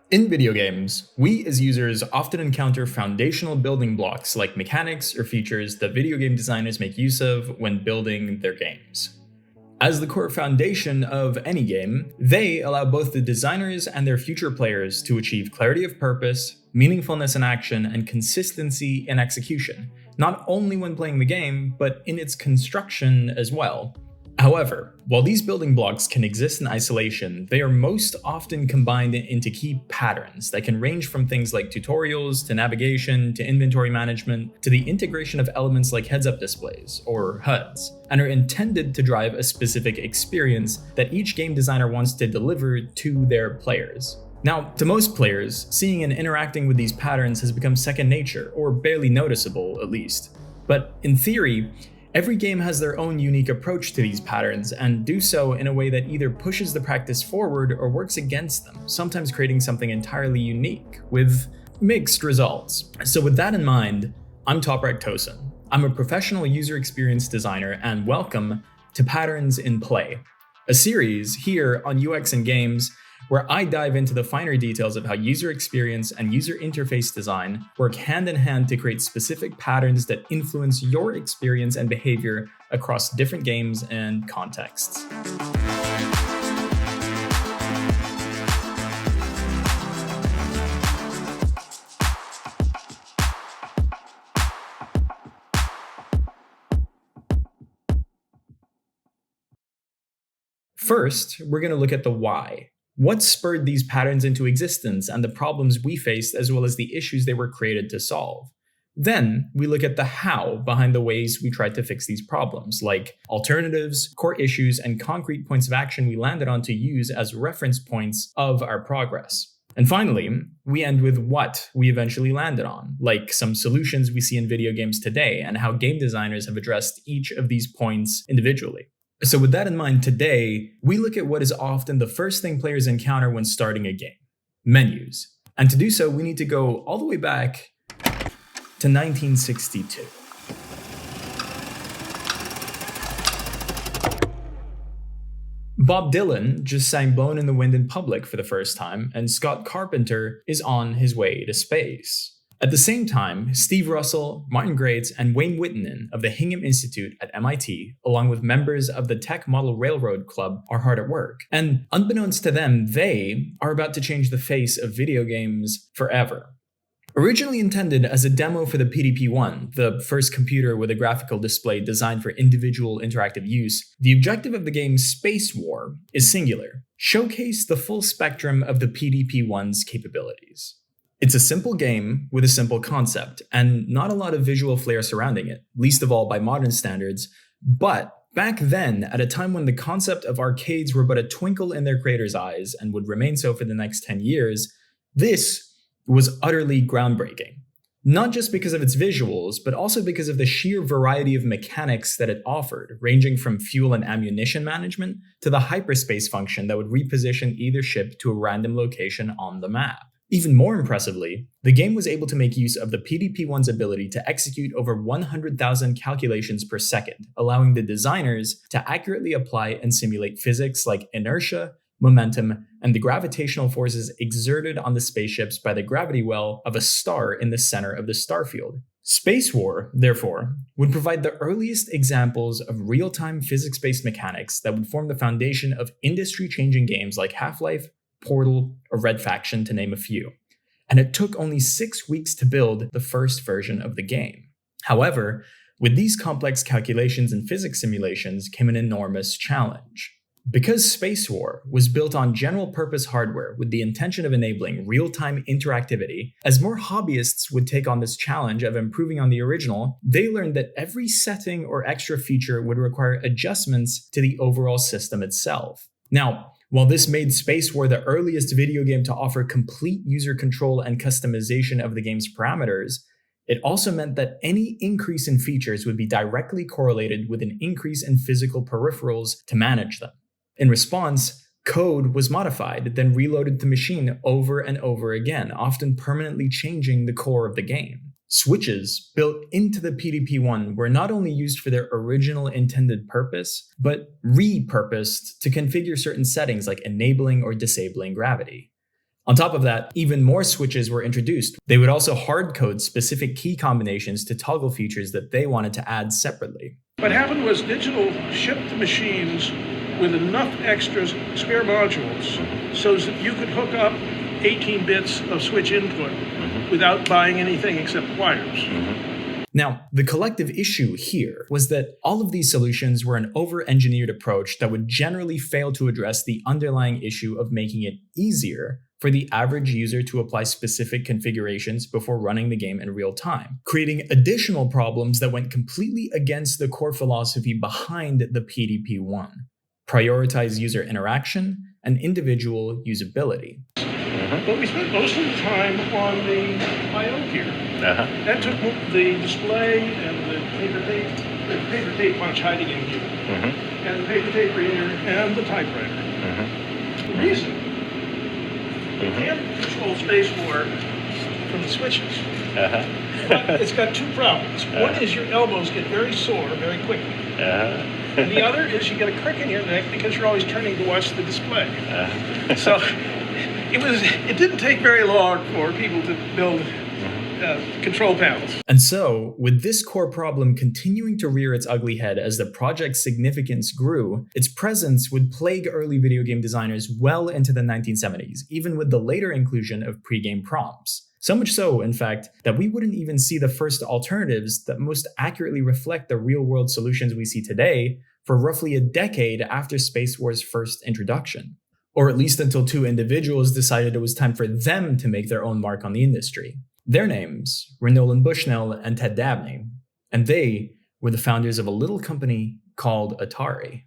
In video games, we as users often encounter foundational building blocks like mechanics or features that video game designers make use of when building their games. As the core foundation of any game, they allow both the designers and their future players to achieve clarity of purpose, meaningfulness in action, and consistency in execution, not only when playing the game, but in its construction as well. However, while these building blocks can exist in isolation, they are most often combined into key patterns that can range from things like tutorials to navigation to inventory management to the integration of elements like heads-up displays, or HUDs, and are intended to drive a specific experience that each game designer wants to deliver to their players. Now, to most players, seeing and interacting with these patterns has become second nature, or barely noticeable at least. But in theory, every game has their own unique approach to these patterns and do so in a way that either pushes the practice forward or works against them, sometimes creating something entirely unique, with mixed results. So with that in mind, I'm Toprak Tosin. I'm a professional user experience designer, and welcome to Patterns in Play, a series here on UX and Games where I dive into the finer details of how user experience and user interface design work hand in hand to create specific patterns that influence your experience and behavior across different games and contexts. First, we're going to look at the why. What spurred these patterns into existence and the problems we faced, as well as the issues they were created to solve? Then, we look at the how behind the ways we tried to fix these problems, like alternatives, core issues, and concrete points of action we landed on to use as reference points of our progress. And finally, we end with what we eventually landed on, like some solutions we see in video games today and how game designers have addressed each of these points individually. So with that in mind, today, we look at what is often the first thing players encounter when starting a game: menus. And to do so, we need to go all the way back to 1962. Bob Dylan just sang Blowin' in the Wind in public for the first time, and Scott Carpenter is on his way to space. At the same time, Steve Russell, Martin Grates, and Wayne Whittenen of the Hingham Institute at MIT, along with members of the Tech Model Railroad Club, are hard at work. And unbeknownst to them, they are about to change the face of video games forever. Originally intended as a demo for the PDP-1, the first computer with a graphical display designed for individual interactive use, the objective of the game Spacewar is singular: showcase the full spectrum of the PDP-1's capabilities. It's a simple game with a simple concept, and not a lot of visual flair surrounding it, least of all by modern standards. But back then, at a time when the concept of arcades were but a twinkle in their creators' eyes and would remain so for the next 10 years, this was utterly groundbreaking. Not just because of its visuals, but also because of the sheer variety of mechanics that it offered, ranging from fuel and ammunition management to the hyperspace function that would reposition either ship to a random location on the map. Even more impressively, the game was able to make use of the PDP-1's ability to execute over 100,000 calculations per second, allowing the designers to accurately apply and simulate physics like inertia, momentum, and the gravitational forces exerted on the spaceships by the gravity well of a star in the center of the starfield. Spacewar, therefore, would provide the earliest examples of real-time physics-based mechanics that would form the foundation of industry-changing games like Half-Life, Portal, or Red Faction, to name a few. And it took only 6 weeks to build the first version of the game. However, with these complex calculations and physics simulations came an enormous challenge. Because Spacewar was built on general-purpose hardware with the intention of enabling real-time interactivity, as more hobbyists would take on this challenge of improving on the original, they learned that every setting or extra feature would require adjustments to the overall system itself. Now, while this made Spacewar the earliest video game to offer complete user control and customization of the game's parameters, it also meant that any increase in features would be directly correlated with an increase in physical peripherals to manage them. In response, code was modified, then reloaded to machine over and over again, often permanently changing the core of the game. Switches built into the PDP-1 were not only used for their original intended purpose, but repurposed to configure certain settings like enabling or disabling gravity. On top of that, even more switches were introduced. They would also hard-code specific key combinations to toggle features that they wanted to add separately. What happened was Digital shipped the machines with enough extras, spare modules, so that you could hook up 18 bits of switch input without buying anything except wires. Now, the collective issue here was that all of these solutions were an over-engineered approach that would generally fail to address the underlying issue of making it easier for the average user to apply specific configurations before running the game in real time, creating additional problems that went completely against the core philosophy behind the PDP-1: prioritize user interaction and individual usability. But we spent most of the time on the I/O gear. That took the display and the paper tape punch hiding in here, and the paper tape reader and the typewriter. The reason you can't control Spacewar from the switches. It's got two problems. One is your elbows get very sore very quickly. And the other is you get a crick in your neck because you're always turning to watch the display. So it didn't take very long for people to build control panels. And so, with this core problem continuing to rear its ugly head as the project's significance grew, its presence would plague early video game designers well into the 1970s, even with the later inclusion of pre-game prompts. So much so, in fact, that we wouldn't even see the first alternatives that most accurately reflect the real-world solutions we see today for roughly a decade after Spacewar's first introduction. Or at least until two individuals decided it was time for them to make their own mark on the industry. Their names were Nolan Bushnell and Ted Dabney, and they were the founders of a little company called Atari.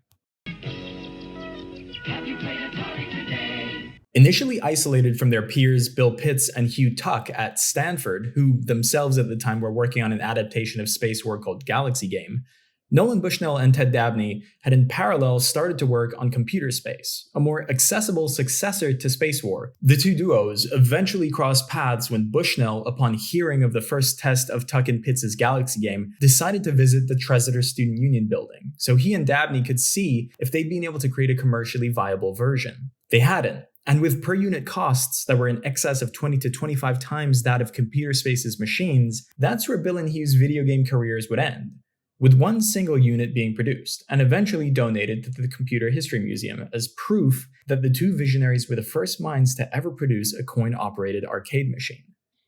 Have you played Atari today? Initially isolated from their peers Bill Pitts and Hugh Tuck at Stanford, who themselves at the time were working on an adaptation of Spacewar called Galaxy Game, Nolan Bushnell and Ted Dabney had in parallel started to work on Computer Space, a more accessible successor to Spacewar. The two duos eventually crossed paths when Bushnell, upon hearing of the first test of Tuck and Pitts' Galaxy Game, decided to visit the Tresidder Student Union building, so he and Dabney could see if they'd been able to create a commercially viable version. They hadn't, and with per-unit costs that were in excess of 20 to 25 times that of Computer Space's machines, that's where Bill and Hugh's video game careers would end, with one single unit being produced and eventually donated to the Computer History Museum as proof that the two visionaries were the first minds to ever produce a coin-operated arcade machine.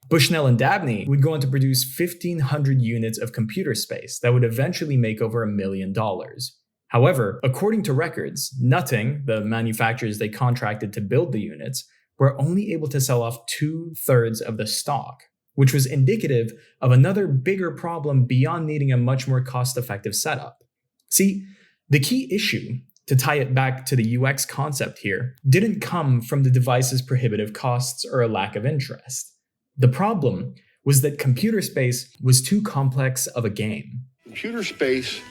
Bushnell and Dabney would go on to produce 1,500 units of Computer Space that would eventually make over $1 million. However, according to records, Nutting, the manufacturers they contracted to build the units, were only able to sell off 2/3 of the stock, which was indicative of another bigger problem beyond needing a much more cost-effective setup. See, the key issue, to tie it back to the UX concept here, didn't come from the device's prohibitive costs or a lack of interest. The problem was that Computer Space was too complex of a game. Computer Space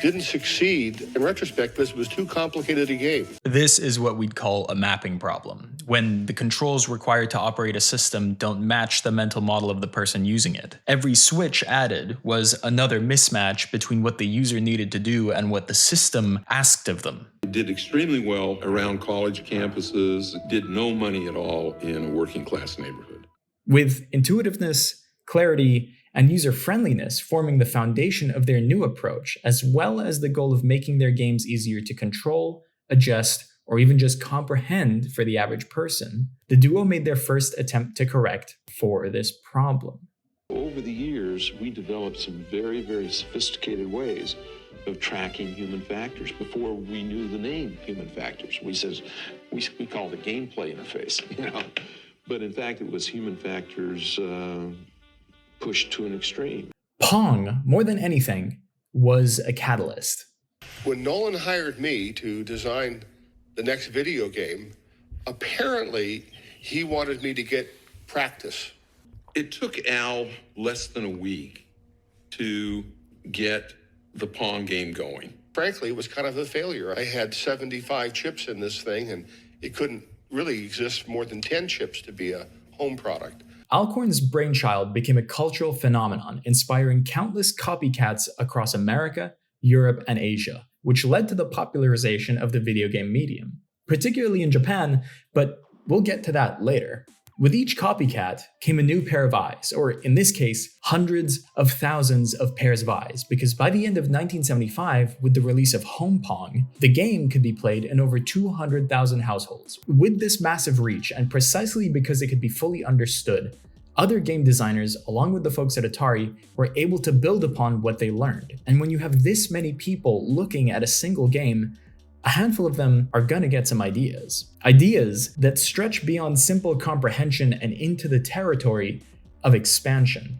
didn't succeed in retrospect because it was too complicated a game. This is what we'd call a mapping problem, when the controls required to operate a system don't match the mental model of the person using it. Every switch added was another mismatch between what the user needed to do and what the system asked of them. It did extremely well around college campuses, did no money at all in a working class neighborhood. With intuitiveness, clarity, and user-friendliness forming the foundation of their new approach, as well as the goal of making their games easier to control, adjust, or even just comprehend for the average person, the duo made their first attempt to correct for this problem. Over the years, we developed some very, very sophisticated ways of tracking human factors before we knew the name human factors. We called it gameplay interface, but in fact it was human factors pushed to an extreme. Pong, more than anything, was a catalyst. When Nolan hired me to design the next video game, apparently he wanted me to get practice. It took Al less than a week to get the Pong game going. Frankly, it was kind of a failure. I had 75 chips in this thing, and it couldn't really exist more than 10 chips to be a home product. Alcorn's brainchild became a cultural phenomenon, inspiring countless copycats across America, Europe, and Asia, which led to the popularization of the video game medium, particularly in Japan, but We'll get to that later. With each copycat came a new pair of eyes, or in this case, hundreds of thousands of pairs of eyes, because by the end of 1975, with the release of Home Pong, the game could be played in over 200,000 households. With this massive reach, and precisely because it could be fully understood, other game designers, along with the folks at Atari, were able to build upon what they learned. And when you have this many people looking at a single game, a handful of them are gonna get some ideas. Ideas that stretch beyond simple comprehension and into the territory of expansion.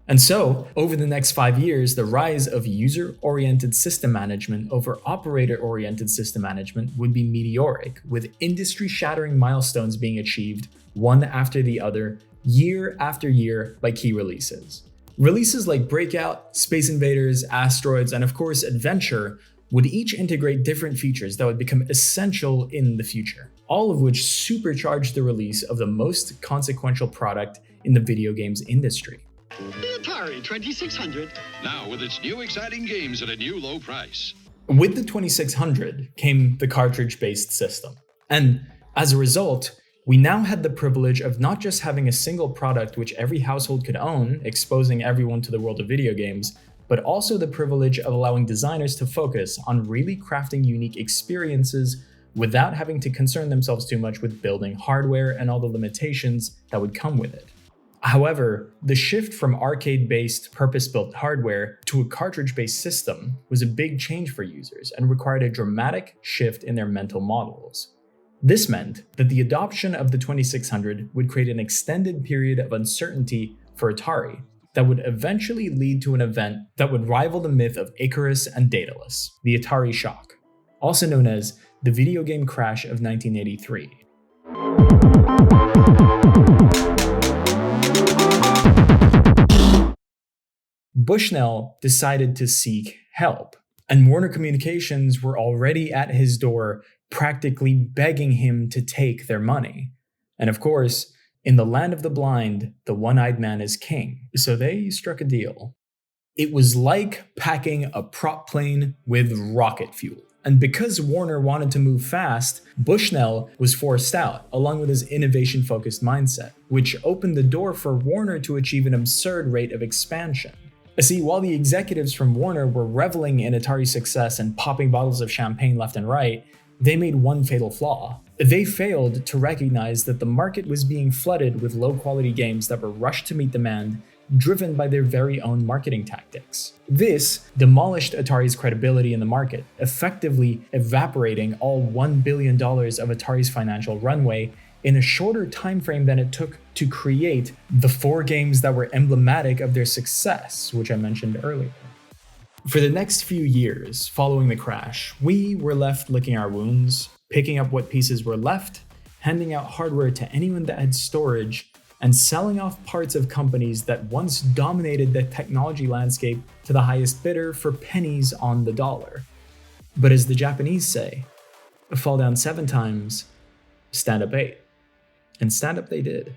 And so, over the next 5 years, the rise of user-oriented system management over operator-oriented system management would be meteoric, with industry-shattering milestones being achieved one after the other, year after year by key releases. Releases like Breakout, Space Invaders, Asteroids, and of course Adventure would each integrate different features that would become essential in the future, all of which supercharged the release of the most consequential product in the video games industry. The Atari 2600. Now with its new exciting games at a new low price. With the 2600 came the cartridge-based system. And as a result, we now had the privilege of not just having a single product which every household could own, exposing everyone to the world of video games, but also the privilege of allowing designers to focus on really crafting unique experiences without having to concern themselves too much with building hardware and all the limitations that would come with it. However, the shift from arcade-based purpose-built hardware to a cartridge-based system was a big change for users and required a dramatic shift in their mental models. This meant that the adoption of the 2600 would create an extended period of uncertainty for Atari that would eventually lead to an event that would rival the myth of Icarus and Daedalus, the Atari shock, also known as the video game crash of 1983. Bushnell decided to seek help, and Warner Communications were already at his door, practically begging him to take their money. And of course, in the land of the blind, the one-eyed man is king, so they struck a deal. It was like packing a prop plane with rocket fuel. And because Warner wanted to move fast, Bushnell was forced out, along with his innovation-focused mindset, which opened the door for Warner to achieve an absurd rate of expansion. See, while the executives from Warner were reveling in Atari's success and popping bottles of champagne left and right, they made one fatal flaw. They failed to recognize that the market was being flooded with low-quality games that were rushed to meet demand, driven by their very own marketing tactics. This demolished Atari's credibility in the market, effectively evaporating all $1 billion of Atari's financial runway in a shorter time frame than it took to create the 4 games that were emblematic of their success, which I mentioned earlier. For the next few years following the crash, we were left licking our wounds, picking up what pieces were left, handing out hardware to anyone that had storage, and selling off parts of companies that once dominated the technology landscape to the highest bidder for pennies on the dollar. But as the Japanese say, fall down 7 times, stand up 8. And stand up they did.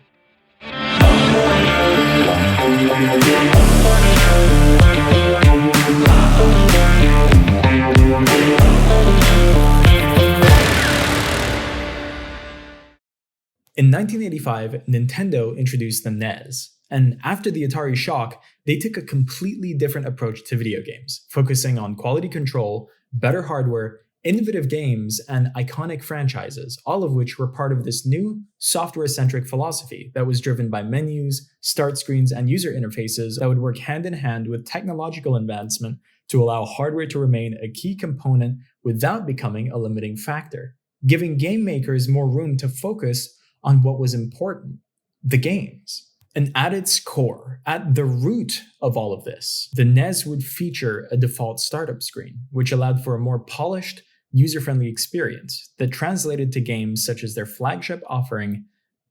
In 1985, Nintendo introduced the NES, and after the Atari shock, they took a completely different approach to video games, focusing on quality control, better hardware, innovative games, and iconic franchises, all of which were part of this new software-centric philosophy that was driven by menus, start screens, and user interfaces that would work hand in hand with technological advancement to allow hardware to remain a key component without becoming a limiting factor, giving game makers more room to focus on what was important, the games. And at its core, at the root of all of this, the NES would feature a default startup screen, which allowed for a more polished, user-friendly experience that translated to games such as their flagship offering,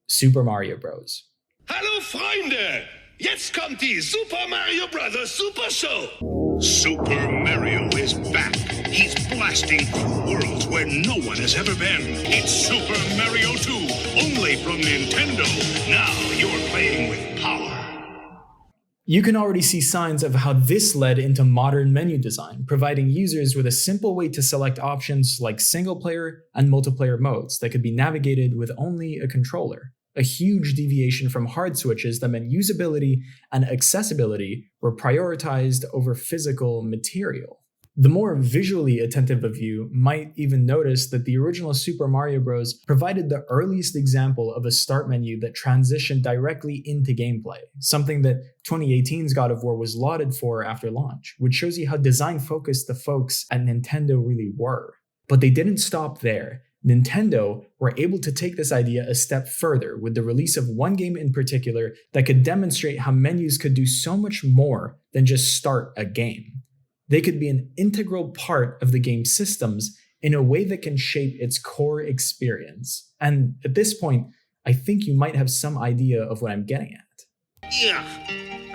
Super Mario Bros. Hallo Freunde! Jetzt kommt die Super Mario Bros. Super Show! Super Mario is back. He's blasting through worlds where no one has ever been. It's Super Mario 2, only from Nintendo. Now you're playing with power. You can already see signs of how this led into modern menu design, providing users with a simple way to select options like single-player and multiplayer modes that could be navigated with only a controller. A huge deviation from hard switches that meant usability and accessibility were prioritized over physical material. The more visually attentive of you might even notice that the original Super Mario Bros. Provided the earliest example of a start menu that transitioned directly into gameplay, something that 2018's God of War was lauded for after launch, which shows you how design-focused the folks at Nintendo really were. But they didn't stop there. Nintendo were able to take this idea a step further with the release of one game in particular that could demonstrate how menus could do so much more than just start a game. They could be an integral part of the game's systems in a way that can shape its core experience. And at this point, I think you might have some idea of what I'm getting at. Yeah,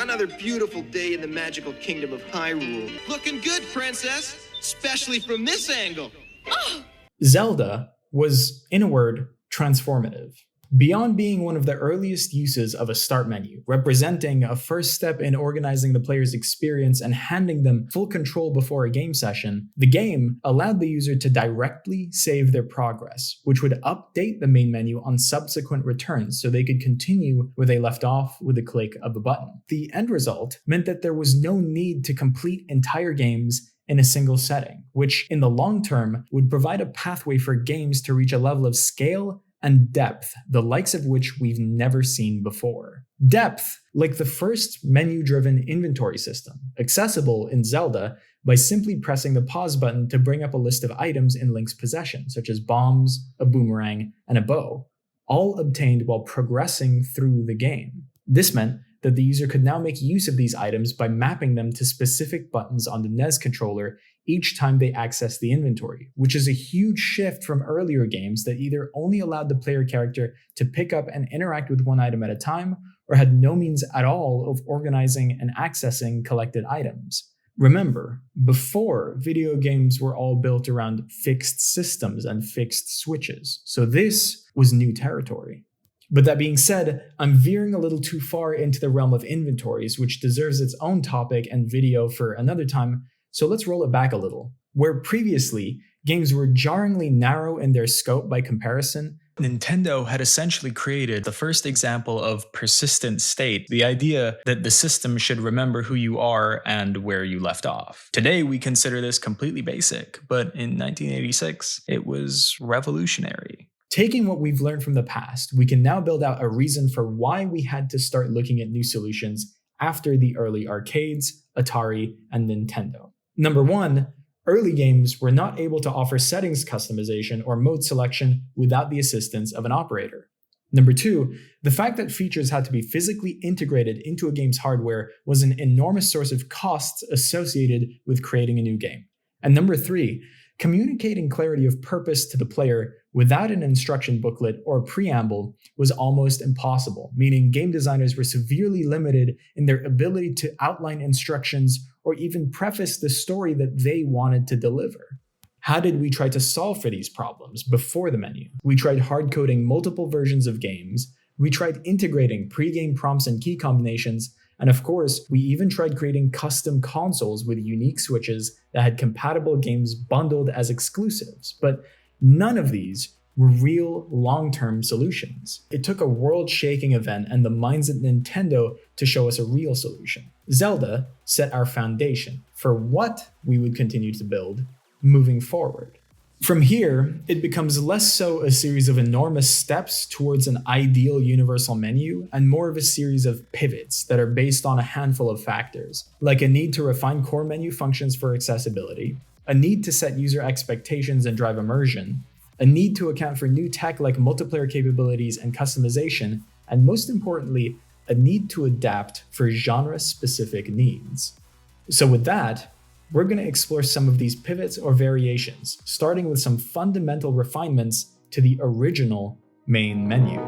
another beautiful day in the magical kingdom of Hyrule. Looking good, princess, especially from this angle. Oh! Zelda was, in a word, transformative. Beyond being one of the earliest uses of a start menu, representing a first step in organizing the player's experience and handing them full control before a game session, the game allowed the user to directly save their progress, which would update the main menu on subsequent returns so they could continue where they left off with a click of a button. The end result meant that there was no need to complete entire games in a single setting, which in the long term would provide a pathway for games to reach a level of scale and depth, the likes of which we've never seen before. Depth, like the first menu-driven inventory system, accessible in Zelda by simply pressing the pause button to bring up a list of items in Link's possession, such as bombs, a boomerang, and a bow, all obtained while progressing through the game. This meant that the user could now make use of these items by mapping them to specific buttons on the NES controller each time they access the inventory, which is a huge shift from earlier games that either only allowed the player character to pick up and interact with one item at a time, or had no means at all of organizing and accessing collected items. Remember, before, video games were all built around fixed systems and fixed switches, so this was new territory. But that being said, I'm veering a little too far into the realm of inventories, which deserves its own topic and video for another time, so let's roll it back a little. Where previously, games were jarringly narrow in their scope by comparison, Nintendo had essentially created the first example of persistent state, the idea that the system should remember who you are and where you left off. Today, we consider this completely basic, but in 1986, it was revolutionary. Taking what we've learned from the past, we can now build out a reason for why we had to start looking at new solutions after the early arcades, Atari, and Nintendo. Number one, early games were not able to offer settings customization or mode selection without the assistance of an operator. Number two, the fact that features had to be physically integrated into a game's hardware was an enormous source of costs associated with creating a new game. And number three, communicating clarity of purpose to the player without an instruction booklet or preamble was almost impossible, meaning game designers were severely limited in their ability to outline instructions or even preface the story that they wanted to deliver. How did we try to solve for these problems before the menu? We tried hard-coding multiple versions of games, we tried integrating pre-game prompts and key combinations, and of course, we even tried creating custom consoles with unique switches that had compatible games bundled as exclusives. But none of these were real long-term solutions. It took a world-shaking event and the minds at Nintendo to show us a real solution. Zelda set our foundation for what we would continue to build moving forward. From here, it becomes less so a series of enormous steps towards an ideal universal menu and more of a series of pivots that are based on a handful of factors, like a need to refine core menu functions for accessibility, a need to set user expectations and drive immersion, a need to account for new tech like multiplayer capabilities and customization, and most importantly, a need to adapt for genre-specific needs. So with that, we're going to explore some of these pivots or variations, starting with some fundamental refinements to the original main menu.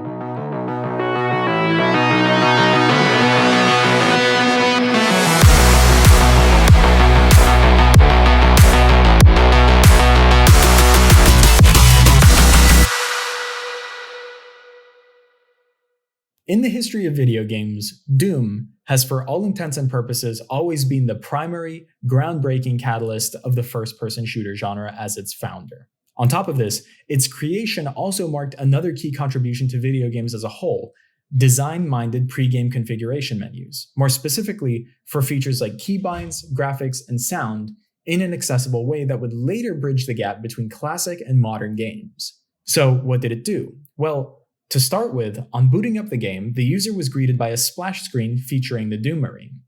In the history of video games, Doom has for all intents and purposes always been the primary, groundbreaking catalyst of the first-person shooter genre as its founder. On top of this, its creation also marked another key contribution to video games as a whole: design-minded pre-game configuration menus, more specifically for features like keybinds, graphics, and sound in an accessible way that would later bridge the gap between classic and modern games. So what did it do? Well, to start with, on booting up the game, the user was greeted by a splash screen featuring the Doom Marine.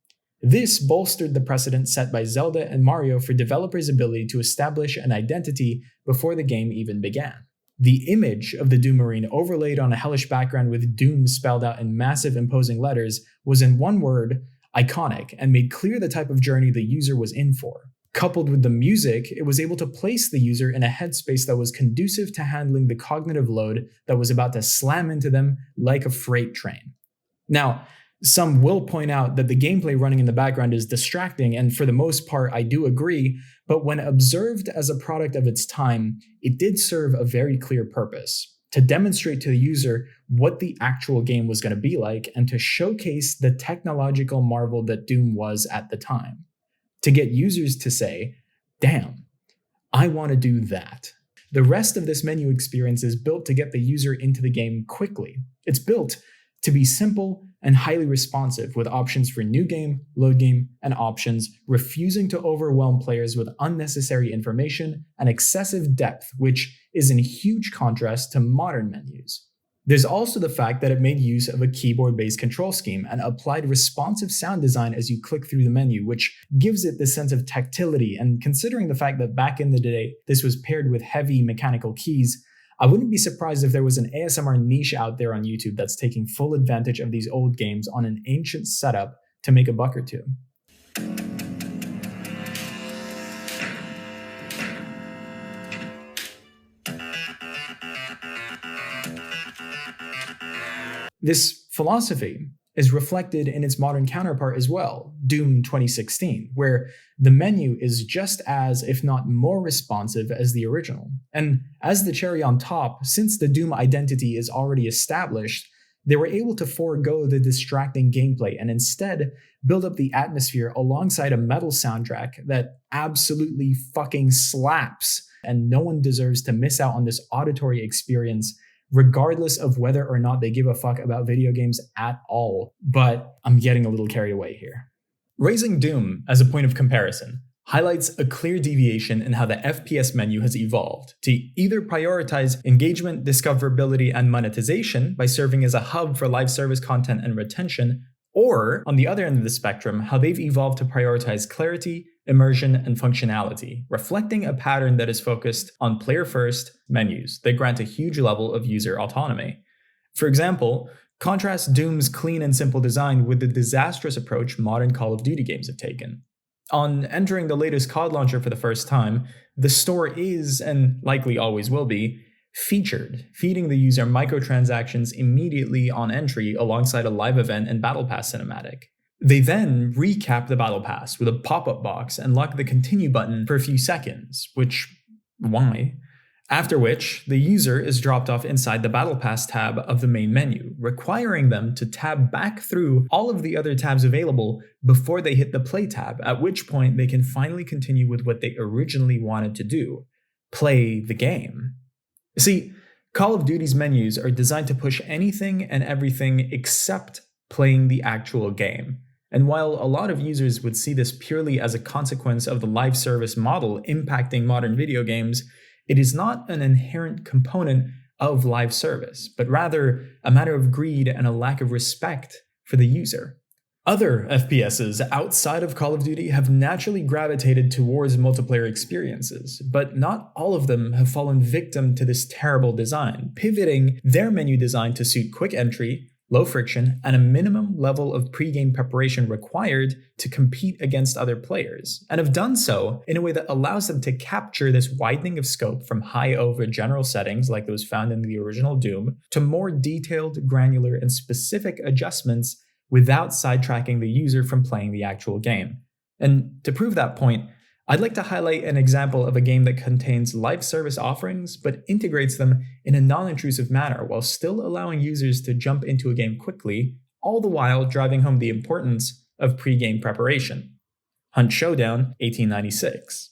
This bolstered the precedent set by Zelda and Mario for developers' ability to establish an identity before the game even began. The image of the Doom Marine overlaid on a hellish background with Doom spelled out in massive imposing letters was, in one word, iconic, and made clear the type of journey the user was in for. Coupled with the music, it was able to place the user in a headspace that was conducive to handling the cognitive load that was about to slam into them like a freight train. Now, some will point out that the gameplay running in the background is distracting, and for the most part, I do agree, but when observed as a product of its time, it did serve a very clear purpose: to demonstrate to the user what the actual game was going to be like, and to showcase the technological marvel that Doom was at the time. To get users to say, damn, I want to do that. The rest of this menu experience is built to get the user into the game quickly. It's built to be simple and highly responsive, with options for new game, load game, and options, refusing to overwhelm players with unnecessary information and excessive depth, which is in huge contrast to modern menus. There's also the fact that it made use of a keyboard-based control scheme and applied responsive sound design as you click through the menu, which gives it this sense of tactility. And considering the fact that back in the day this was paired with heavy mechanical keys, I wouldn't be surprised if there was an ASMR niche out there on YouTube that's taking full advantage of these old games on an ancient setup to make a buck or two. This philosophy is reflected in its modern counterpart as well, Doom 2016, where the menu is just as, if not more responsive as the original. And as the cherry on top, since the Doom identity is already established, they were able to forego the distracting gameplay and instead build up the atmosphere alongside a metal soundtrack that absolutely fucking slaps, and no one deserves to miss out on this auditory experience regardless of whether or not they give a fuck about video games at all. But I'm getting a little carried away here. Raising Doom as a point of comparison highlights a clear deviation in how the FPS menu has evolved to either prioritize engagement, discoverability, and monetization by serving as a hub for live service content and retention, or, on the other end of the spectrum, how they've evolved to prioritize clarity, immersion, and functionality, reflecting a pattern that is focused on player-first menus that grant a huge level of user autonomy. For example, contrast Doom's clean and simple design with the disastrous approach modern Call of Duty games have taken. On entering the latest COD launcher for the first time, the store is, and likely always will be, featured, feeding the user microtransactions immediately on entry alongside a live event and Battle Pass cinematic. They then recap the Battle Pass with a pop-up box and lock the continue button for a few seconds, which, why? After which, the user is dropped off inside the Battle Pass tab of the main menu, requiring them to tab back through all of the other tabs available before they hit the play tab, at which point they can finally continue with what they originally wanted to do: play the game. See, Call of Duty's menus are designed to push anything and everything except playing the actual game. And while a lot of users would see this purely as a consequence of the live service model impacting modern video games, it is not an inherent component of live service, but rather a matter of greed and a lack of respect for the user. Other FPSs outside of Call of Duty have naturally gravitated towards multiplayer experiences, but not all of them have fallen victim to this terrible design, pivoting their menu design to suit quick entry, low friction, and a minimum level of pre-game preparation required to compete against other players, and have done so in a way that allows them to capture this widening of scope from high over general settings like those found in the original Doom to more detailed, granular, and specific adjustments without sidetracking the user from playing the actual game. And to prove that point, I'd like to highlight an example of a game that contains live service offerings but integrates them in a non-intrusive manner while still allowing users to jump into a game quickly, all the while driving home the importance of pre-game preparation. Hunt Showdown, 1896.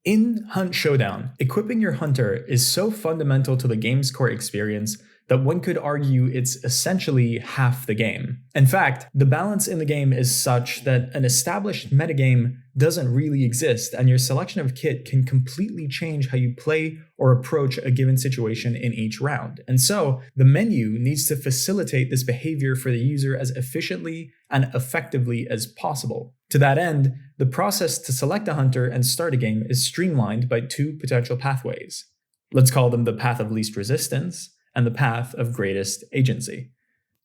In Hunt Showdown, equipping your hunter is so fundamental to the game's core experience that one could argue it's essentially half the game. In fact, the balance in the game is such that an established metagame doesn't really exist, and your selection of kit can completely change how you play or approach a given situation in each round. And so, the menu needs to facilitate this behavior for the user as efficiently and effectively as possible. To that end, the process to select a hunter and start a game is streamlined by two potential pathways. Let's call them the path of least resistance and the path of greatest agency.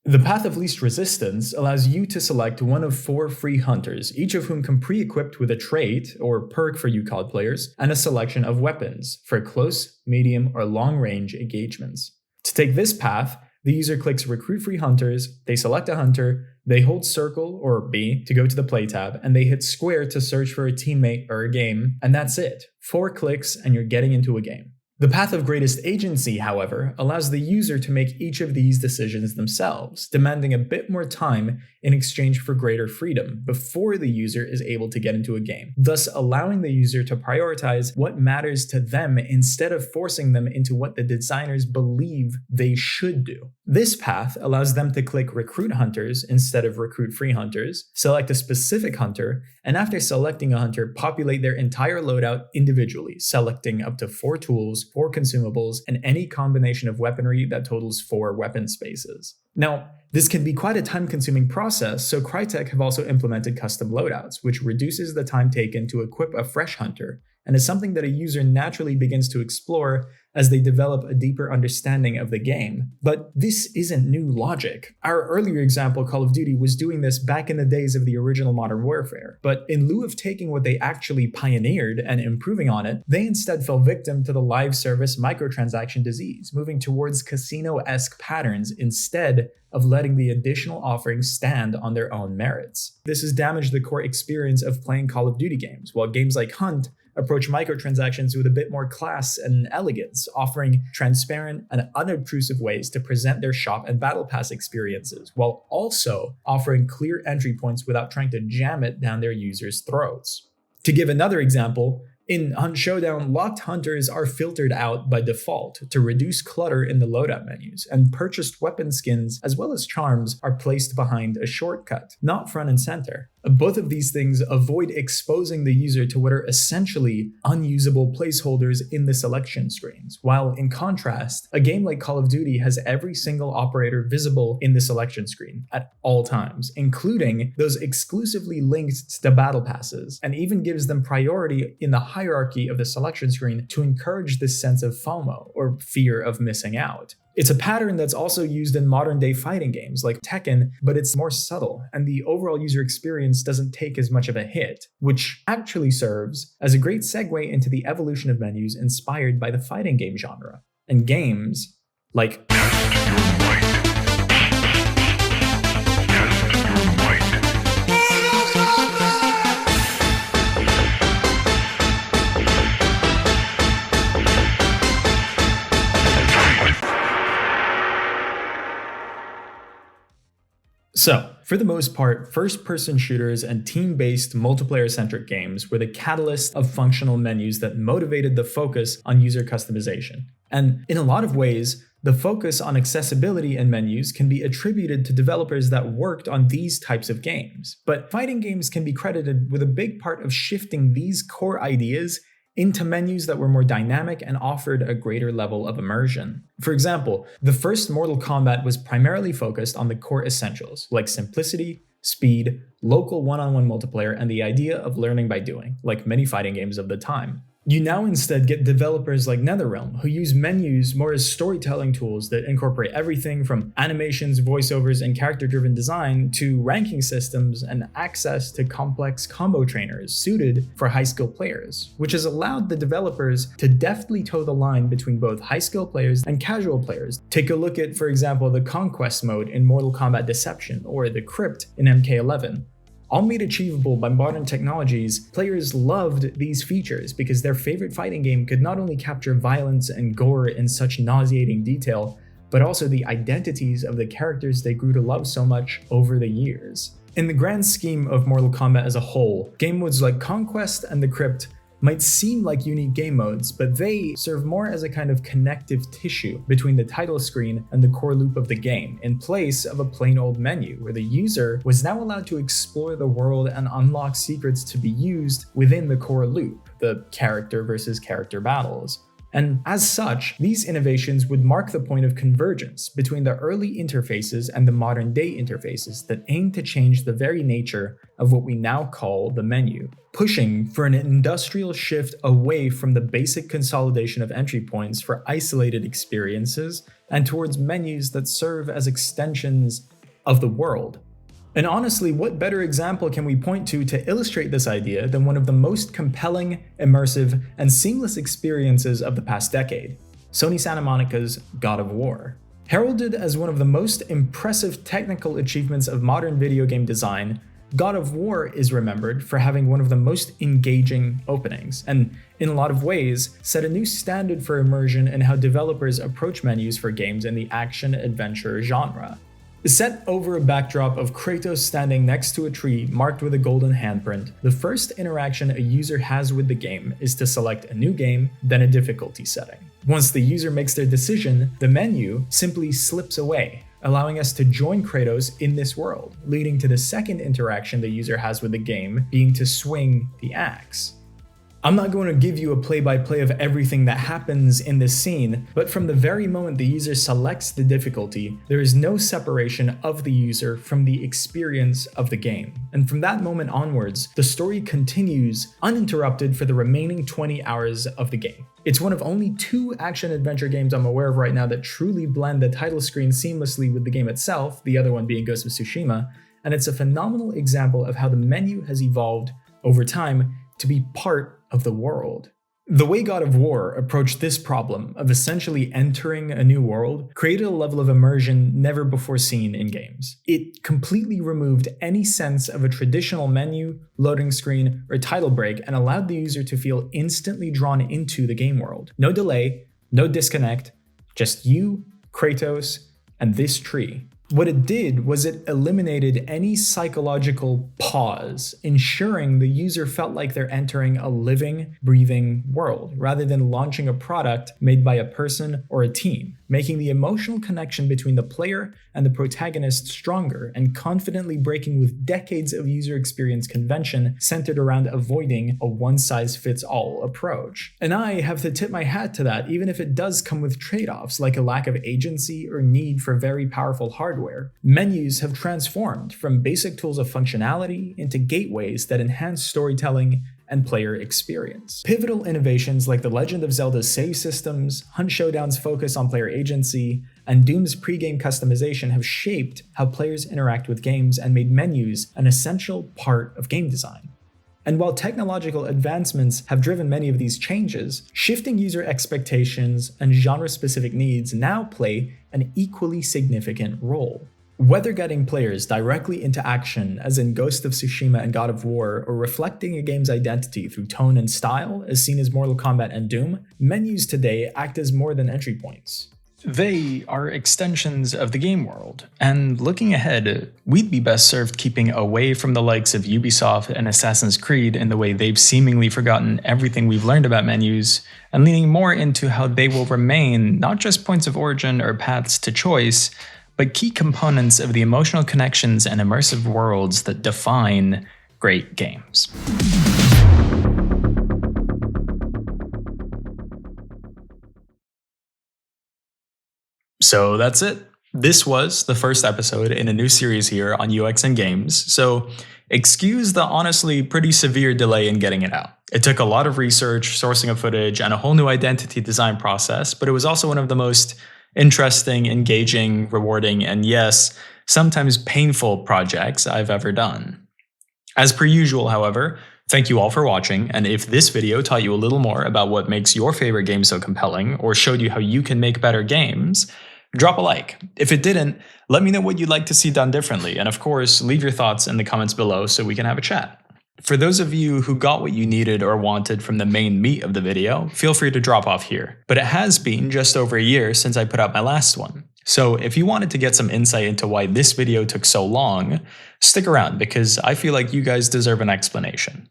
The path of least resistance allows you to select one of 4 free hunters, each of whom come pre-equipped with a trait, or perk for you COD players, and a selection of weapons for close, medium, or long-range engagements. To take this path, the user clicks Recruit Free Hunters, they select a hunter, they hold circle, or B, to go to the play tab, and they hit square to search for a teammate or a game, and that's it. 4 clicks and you're getting into a game. The path of greatest agency, however, allows the user to make each of these decisions themselves, demanding a bit more time in exchange for greater freedom before the user is able to get into a game, thus allowing the user to prioritize what matters to them instead of forcing them into what the designers believe they should do. This path allows them to click Recruit Hunters instead of Recruit Free Hunters, select a specific hunter, and after selecting a hunter, populate their entire loadout individually, selecting up to 4 tools, 4 consumables, and any combination of weaponry that totals 4 weapon spaces. Now, this can be quite a time-consuming process, so Crytek have also implemented custom loadouts, which reduces the time taken to equip a fresh hunter, and is something that a user naturally begins to explore as they develop a deeper understanding of the game. But this isn't new logic. Our earlier example, Call of Duty, was doing this back in the days of the original Modern Warfare. But in lieu of taking what they actually pioneered and improving on it, they instead fell victim to the live service microtransaction disease, moving towards casino-esque patterns instead of letting the additional offerings stand on their own merits. This has damaged the core experience of playing Call of Duty games, while games like Hunt approach microtransactions with a bit more class and elegance, offering transparent and unobtrusive ways to present their shop and battle pass experiences, while also offering clear entry points without trying to jam it down their users' throats. To give another example, in Hunt Showdown, locked hunters are filtered out by default to reduce clutter in the loadout menus, and purchased weapon skins as well as charms are placed behind a shortcut, not front and center. Both of these things avoid exposing the user to what are essentially unusable placeholders in the selection screens, while in contrast, a game like Call of Duty has every single operator visible in the selection screen at all times, including those exclusively linked to battle passes, and even gives them priority in the hierarchy of the selection screen to encourage this sense of FOMO, or fear of missing out. It's a pattern that's also used in modern-day fighting games like Tekken, but it's more subtle, and the overall user experience doesn't take as much of a hit, which actually serves as a great segue into the evolution of menus inspired by the fighting game genre. And games like So, for the most part, first-person shooters and team-based multiplayer-centric games were the catalyst of functional menus that motivated the focus on user customization. And in a lot of ways, the focus on accessibility in menus can be attributed to developers that worked on these types of games. But fighting games can be credited with a big part of shifting these core ideas into menus that were more dynamic and offered a greater level of immersion. For example, the first Mortal Kombat was primarily focused on the core essentials, like simplicity, speed, local one-on-one multiplayer, and the idea of learning by doing, like many fighting games of the time. You now instead get developers like NetherRealm, who use menus more as storytelling tools that incorporate everything from animations, voiceovers, and character-driven design to ranking systems and access to complex combo trainers suited for high-skill players, which has allowed the developers to deftly toe the line between both high-skill players and casual players. Take a look at, for example, the Conquest mode in Mortal Kombat Deception or the Crypt in MK11. all made achievable by modern technologies, players loved these features because their favorite fighting game could not only capture violence and gore in such nauseating detail, but also the identities of the characters they grew to love so much over the years. In the grand scheme of Mortal Kombat as a whole, game modes like Conquest and the Crypt might seem like unique game modes, but they serve more as a kind of connective tissue between the title screen and the core loop of the game, in place of a plain old menu, where the user was now allowed to explore the world and unlock secrets to be used within the core loop, the character versus character battles. And as such, these innovations would mark the point of convergence between the early interfaces and the modern day interfaces that aim to change the very nature of what we now call the menu, pushing for an industrial shift away from the basic consolidation of entry points for isolated experiences and towards menus that serve as extensions of the world. And honestly, what better example can we point to illustrate this idea than one of the most compelling, immersive, and seamless experiences of the past decade, Sony Santa Monica's God of War. Heralded as one of the most impressive technical achievements of modern video game design, God of War is remembered for having one of the most engaging openings, and in a lot of ways, set a new standard for immersion in how developers approach menus for games in the action-adventure genre. Set over a backdrop of Kratos standing next to a tree marked with a golden handprint, the first interaction a user has with the game is to select a new game, then a difficulty setting. Once the user makes their decision, the menu simply slips away, allowing us to join Kratos in this world, leading to the second interaction the user has with the game being to swing the axe. I'm not going to give you a play-by-play of everything that happens in this scene, but from the very moment the user selects the difficulty, there is no separation of the user from the experience of the game. And from that moment onwards, the story continues uninterrupted for the remaining 20 hours of the game. It's one of only 2 action-adventure games I'm aware of right now that truly blend the title screen seamlessly with the game itself, the other one being Ghost of Tsushima, and it's a phenomenal example of how the menu has evolved over time to be part of the world. The way God of War approached this problem of essentially entering a new world created a level of immersion never before seen in games. It completely removed any sense of a traditional menu, loading screen, or title break and allowed the user to feel instantly drawn into the game world. No delay, no disconnect, just you, Kratos, and this tree. What it did was it eliminated any psychological pause, ensuring the user felt like they're entering a living, breathing world, rather than launching a product made by a person or a team, making the emotional connection between the player and the protagonist stronger and confidently breaking with decades of user experience convention centered around avoiding a one-size-fits-all approach. And I have to tip my hat to that, even if it does come with trade-offs like a lack of agency or need for very powerful hardware. Menus have transformed from basic tools of functionality into gateways that enhance storytelling and player experience. Pivotal innovations like The Legend of Zelda's save systems, Hunt Showdown's focus on player agency, and Doom's pre-game customization have shaped how players interact with games and made menus an essential part of game design. And while technological advancements have driven many of these changes, shifting user expectations and genre-specific needs now play an equally significant role. Whether getting players directly into action, as in Ghost of Tsushima and God of War, or reflecting a game's identity through tone and style, as seen as Mortal Kombat and Doom, menus today act as more than entry points. They are extensions of the game world, and looking ahead, we'd be best served keeping away from the likes of Ubisoft and Assassin's Creed in the way they've seemingly forgotten everything we've learned about menus, and leaning more into how they will remain not just points of origin or paths to choice, but key components of the emotional connections and immersive worlds that define great games. So that's it. This was the first episode in a new series here on UX and Games, so excuse the honestly pretty severe delay in getting it out. It took a lot of research, sourcing of footage, and a whole new identity design process, but it was also one of the most interesting, engaging, rewarding, and yes, sometimes painful projects I've ever done. As per usual, however, thank you all for watching, and if this video taught you a little more about what makes your favorite game so compelling, or showed you how you can make better games, Drop a like. If it didn't, let me know what you'd like to see done differently, and of course, leave your thoughts in the comments below so we can have a chat. For those of you who got what you needed or wanted from the main meat of the video, feel free to drop off here. But it has been just over a year since I put out my last one. So if you wanted to get some insight into why this video took so long, stick around because I feel like you guys deserve an explanation.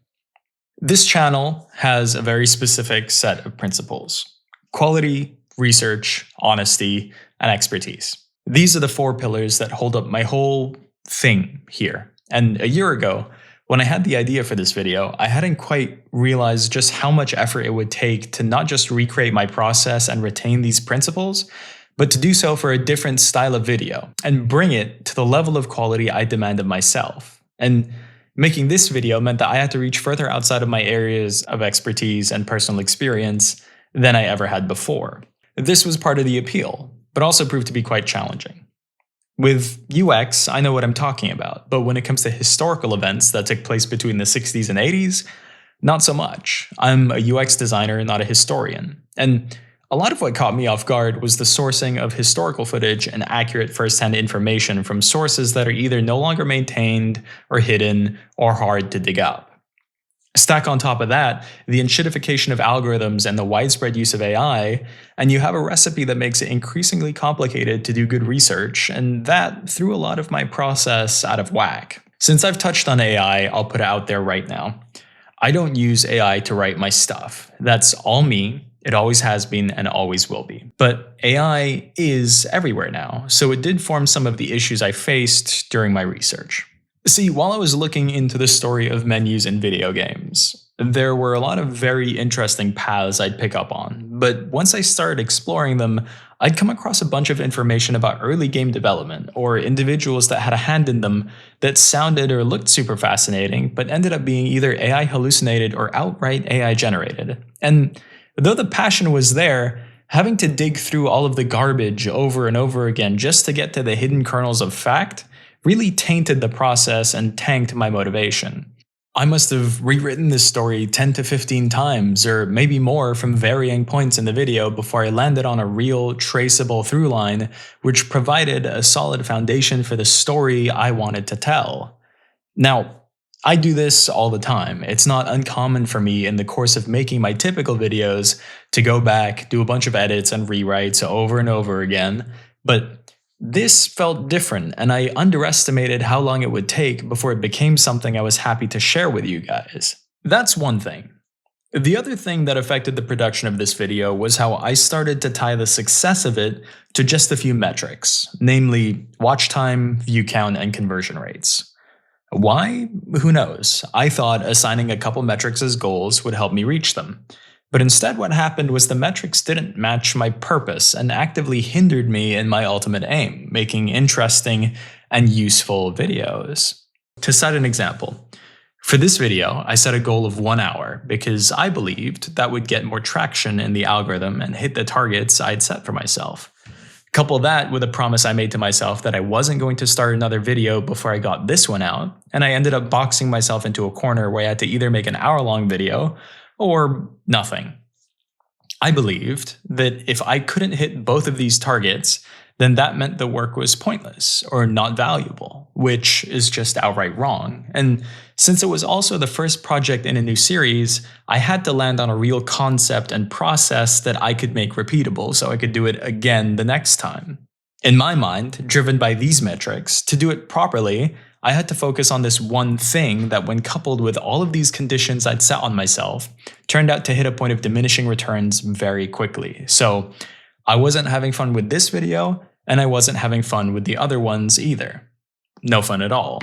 This channel has a very specific set of principles: quality, research, honesty, and expertise. These are the 4 pillars that hold up my whole thing here. And a year ago, when I had the idea for this video, I hadn't quite realized just how much effort it would take to not just recreate my process and retain these principles, but to do so for a different style of video and bring it to the level of quality I demand of myself. And making this video meant that I had to reach further outside of my areas of expertise and personal experience than I ever had before. This was part of the appeal, but also proved to be quite challenging. With UX, I know what I'm talking about, but when it comes to historical events that took place between the 60s and 80s, not so much. I'm a UX designer, not a historian. And a lot of what caught me off guard was the sourcing of historical footage and accurate first-hand information from sources that are either no longer maintained or hidden or hard to dig up. Stack on top of that the enshittification of algorithms and the widespread use of AI, and you have a recipe that makes it increasingly complicated to do good research, and that threw a lot of my process out of whack. Since I've touched on AI, I'll put it out there right now. I don't use AI to write my stuff. That's all me. It always has been and always will be. But AI is everywhere now, so it did form some of the issues I faced during my research. See, while I was looking into the story of menus in video games, there were a lot of very interesting paths I'd pick up on, but once I started exploring them, I'd come across a bunch of information about early game development or individuals that had a hand in them that sounded or looked super fascinating, but ended up being either AI hallucinated or outright AI generated. And though the passion was there, having to dig through all of the garbage over and over again just to get to the hidden kernels of fact really tainted the process and tanked my motivation. I must have rewritten this story 10 to 15 times, or maybe more from varying points in the video before I landed on a real, traceable through line, which provided a solid foundation for the story I wanted to tell. Now, I do this all the time. It's not uncommon for me in the course of making my typical videos to go back, do a bunch of edits and rewrites over and over again, but this felt different, and I underestimated how long it would take before it became something I was happy to share with you guys. That's one thing. The other thing that affected the production of this video was how I started to tie the success of it to just a few metrics, namely watch time, view count, and conversion rates. Why? Who knows? I thought assigning a couple metrics as goals would help me reach them. But instead what happened was the metrics didn't match my purpose and actively hindered me in my ultimate aim, making interesting and useful videos. To cite an example, for this video, I set a goal of 1 hour because I believed that would get more traction in the algorithm and hit the targets I'd set for myself. Couple that with a promise I made to myself that I wasn't going to start another video before I got this one out, and I ended up boxing myself into a corner where I had to either make an hour-long video or nothing. I believed that if I couldn't hit both of these targets, then that meant the work was pointless or not valuable, which is just outright wrong. And since it was also the first project in a new series, I had to land on a real concept and process that I could make repeatable so I could do it again the next time. In my mind, driven by these metrics, to do it properly, I had to focus on this one thing that, when coupled with all of these conditions I'd set on myself, turned out to hit a point of diminishing returns very quickly. So I wasn't having fun with this video, and I wasn't having fun with the other ones either. No fun at all.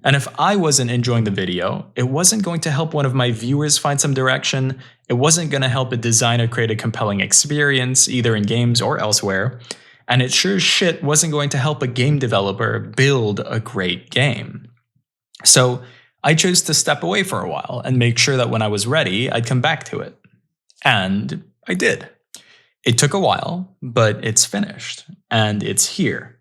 And if I wasn't enjoying the video, it wasn't going to help one of my viewers find some direction, it wasn't going to help a designer create a compelling experience, either in games or elsewhere, and it sure as shit wasn't going to help a game developer build a great game. So I chose to step away for a while and make sure that when I was ready, I'd come back to it. And I did. It took a while, but it's finished, and it's here.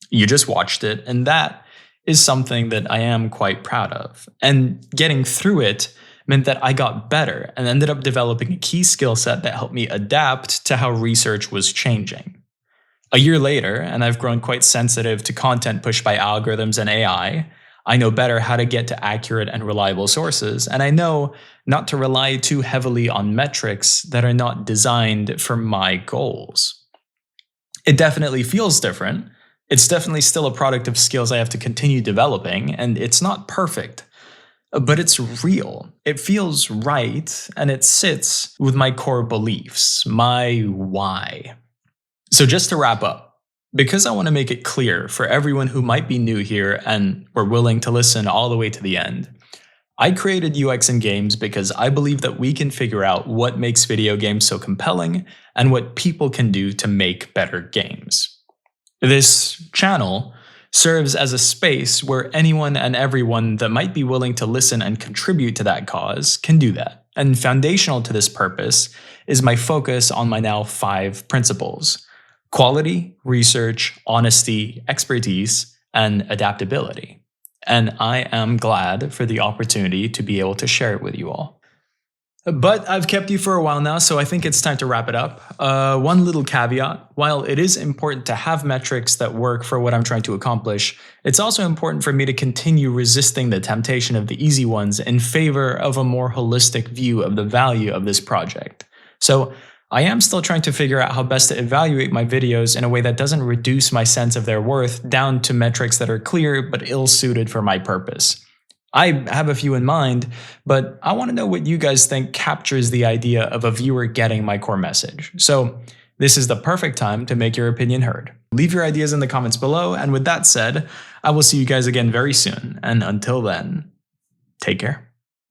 You just watched it, and that is something that I am quite proud of. And getting through it meant that I got better and ended up developing a key skill set that helped me adapt to how research was changing. A year later, and I've grown quite sensitive to content pushed by algorithms and AI, I know better how to get to accurate and reliable sources, and I know not to rely too heavily on metrics that are not designed for my goals. It definitely feels different. It's definitely still a product of skills I have to continue developing, and it's not perfect. But it's real. It feels right, and it sits with my core beliefs, my why. So just to wrap up, because I want to make it clear for everyone who might be new here and were willing to listen all the way to the end, I created UX in games because I believe that we can figure out what makes video games so compelling and what people can do to make better games. This channel serves as a space where anyone and everyone that might be willing to listen and contribute to that cause can do that. And foundational to this purpose is my focus on my now 5 principles: quality, research, honesty, expertise, and adaptability. And I am glad for the opportunity to be able to share it with you all. But I've kept you for a while now, so I think it's time to wrap it up. One little caveat: while it is important to have metrics that work for what I'm trying to accomplish, it's also important for me to continue resisting the temptation of the easy ones in favor of a more holistic view of the value of this project. So I am still trying to figure out how best to evaluate my videos in a way that doesn't reduce my sense of their worth down to metrics that are clear but ill-suited for my purpose. I have a few in mind, but I want to know what you guys think captures the idea of a viewer getting my core message. So this is the perfect time to make your opinion heard. Leave your ideas in the comments below, and with that said, I will see you guys again very soon, and until then, take care.